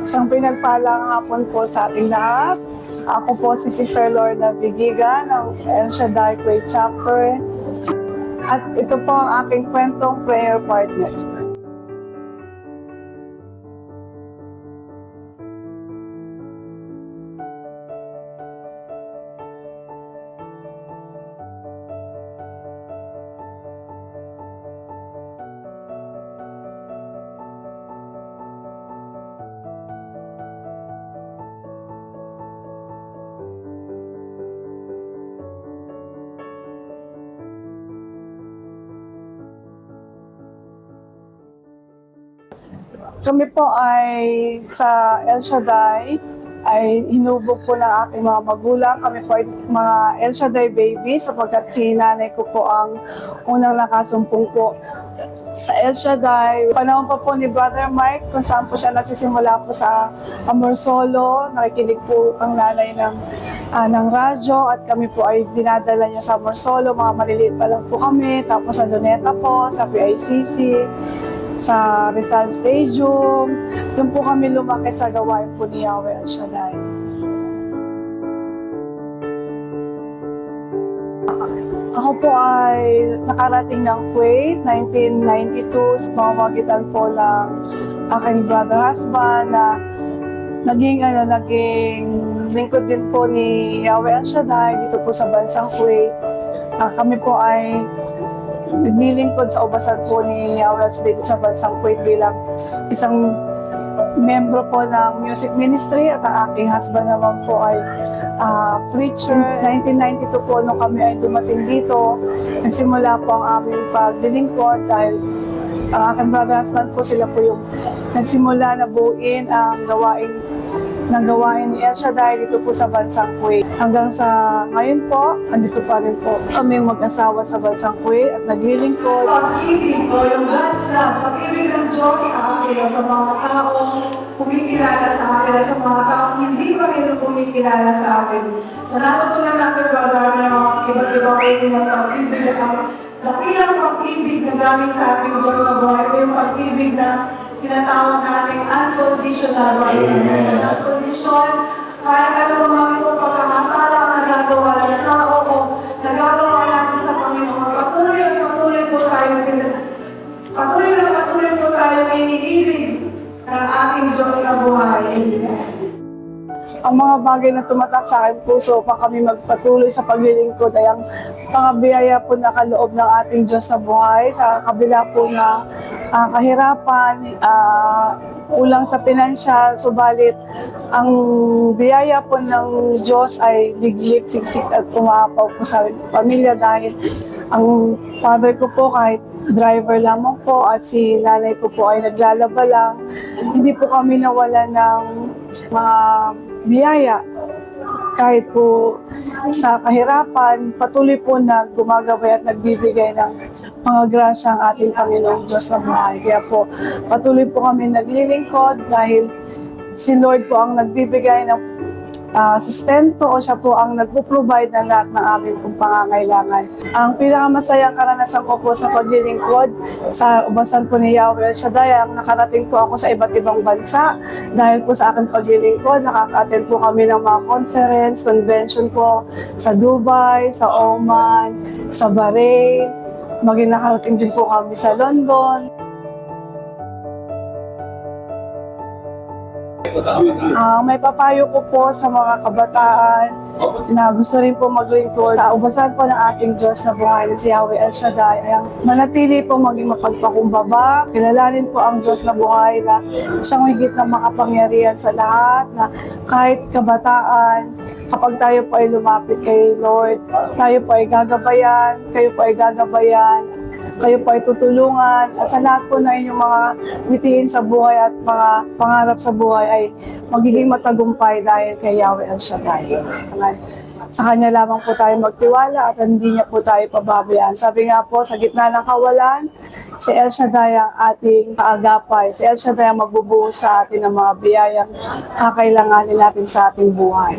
Isang pinagpalang hapon po sa ating lahat. Ako po si Sister Lorna Vigiga ng El Shaddai Kuwait Chapter. At ito po ang aking kwentong prayer partner. Kami po ay sa El Shaddai ay hinubog po ng aking mga magulang. Kami po ay mga El Shaddai baby sapagkat si nanay ko po ang unang nakasumpong po sa El Shaddai. Panahon pa po ni Brother Mike kung saan po siya nagsisimula po sa Amor Solo. Nakikinig po ang nanay ng radyo at kami po ay dinadala niya sa Amor Solo. Mga maliliit pa lang po kami. Tapos sa Luneta po, sa PICC, sa Rizal Stadium. Doon po kami lumaki sa gawain po ni Yahweh El Shaddai. Ako po ay nakarating ng Kuwait, 1992, sa pamamagitan po ng aking brother husband na naging lingkod din po ni Yahweh El Shaddai dito po sa bansang Kuwait. Kami po ay naglilingkod sa ubasan po ni Yahweh El Shaddai dito sa bansang Kuwait bilang isang membro po ng music ministry at ang aking husband naman po ay preacher. 1992 po nung kami ay dumating dito, nagsimula po ang aming paglilingkod dahil ang aking brother husband po sila po yung nagsimula na buuin ang gawain ni El Shaddai dito po sa bansang Kuwait. Hanggang sa ngayon po, andito pa rin po kami mag-asawa sa bansang Kuwait at naglilingkod. Pag-ibig o yung God's love, pag-ibig ng Diyos sa akin o sa mga taong kumikilala sa akin at sa mga taong hindi pa rin kumikilala sa akin. So natutunan natin, brother, na mga iba't-ibang uri ng pag-ibig at ang dakilang pag-ibig na galing sa ating Diyos na buhay o yung pag-ibig na tinatawag natin unconditional right. Walang kondisyon, kahit ano mga ito pagkakasala ang nagagawa ng tao o nagagawa natin sa Panginoon. Patuloy po tayo iniibig ng ating Diyos na buhay. Ang mga bagay na tumatak sa aking puso upang kami magpatuloy sa paglilingkod ay ang mga biyaya po na kaloob ng ating Diyos na buhay sa kabila po na kahirapan, ulang sa pinansyal, subalit ang biyaya po ng Diyos ay liglig, siksik at umaapaw po sa pamilya dahil ang father ko po kahit driver lamang po at si nanay ko po ay naglalaba lang. Hindi po kami nawala ng mga biyaya. Kahit po sa kahirapan, patuloy po na gumagabay at nagbibigay ng mga grasya ang ating Panginoong Diyos na buhay. Kaya po, patuloy po kami naglilingkod dahil si Lord po ang nagbibigay ng sustento o siya po ang nagpo-provide ng lahat ng aming pong pangangailangan. Ang pinakamasayang karanasan ko po sa paglilingkod sa ubasan po ni Yahweh El Shaddai, ang nakarating po ako sa iba't ibang bansa dahil po sa aking paglilingkod, nakaka-attend po kami ng mga conference, convention po sa Dubai, sa Oman, sa Bahrain, maging nakarating din po kami sa London. May papayo ko po sa mga kabataan na gusto rin po maglingkod sa ubasan po ng ating Diyos na buhay na si Yahweh El Shaddai ay manatili po maging mapagpakumbaba, kilalanin po ang Diyos na buhay na siyang higit na makapangyarihan sa lahat, na kahit kabataan, kapag tayo po ay lumapit kay Lord, tayo po ay gagabayan, kayo po ay gagabayan, kayo po ay tutulungan, at sa lahat po na inyong mga mitiin sa buhay at mga pangarap sa buhay ay magiging matagumpay dahil kay Yahweh El Shaddai. Sa Kanya lamang po tayo magtiwala at hindi niya po tayo pababayaan. Sabi nga po, sa gitna ng kawalan, si El Shaddai ang ating kaagapay. Si El Shaddai ang magbubuhos sa atin ng mga biyayang kakailanganin natin sa ating buhay.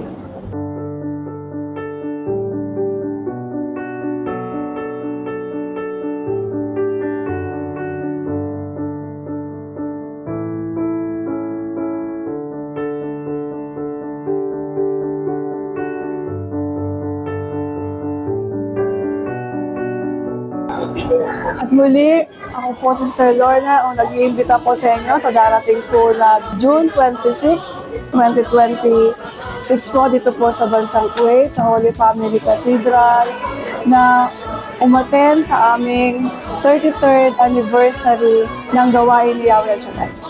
At muli, ako po si Sister Lorna ang nag-iimbita po sa inyo sa darating po na June 26, 2026 po dito po sa Bansang Kuwait, sa Holy Family Cathedral na umattend sa aming 33rd anniversary ng gawain ni Yahweh El Shaddai.